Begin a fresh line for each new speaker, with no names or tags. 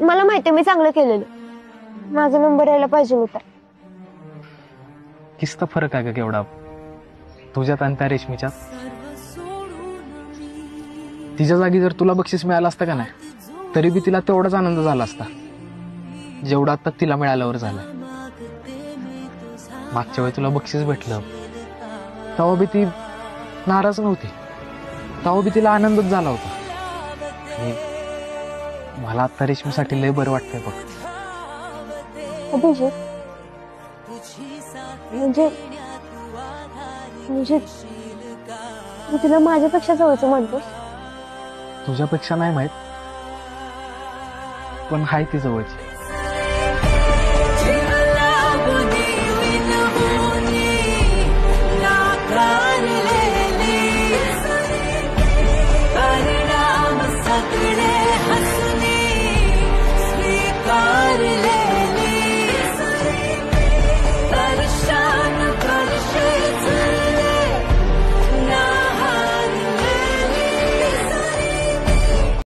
मला माहिती मी चांगलं केलेलं, माझा नंबर यायला पाहिजे होता.
किस्त फरक आहे का केवढा तुझ्यात आणि त्या रेशमीच्यात? तिच्या जागी जर तुला बक्षीस मिळालं असतं का नाही, तरी बी तिला तेवढाच आनंद झाला असता जेवढा आता तिला मिळाल्यावर झालाय. मागच्या वेळी तुला बक्षीस भेटलं तेव्हा बी ती नाराज नव्हती, तेव्हा बी तिला आनंदच झाला होता. आणि मला आता रेशमीसाठी लय बरं वाटतंय बघ.
अभिजित, म्हणजे म्हणजे तू तिला माझ्यापेक्षा जवळचं म्हणतोस?
तुझ्यापेक्षा नाही माहित, पण हाय ती जवळची.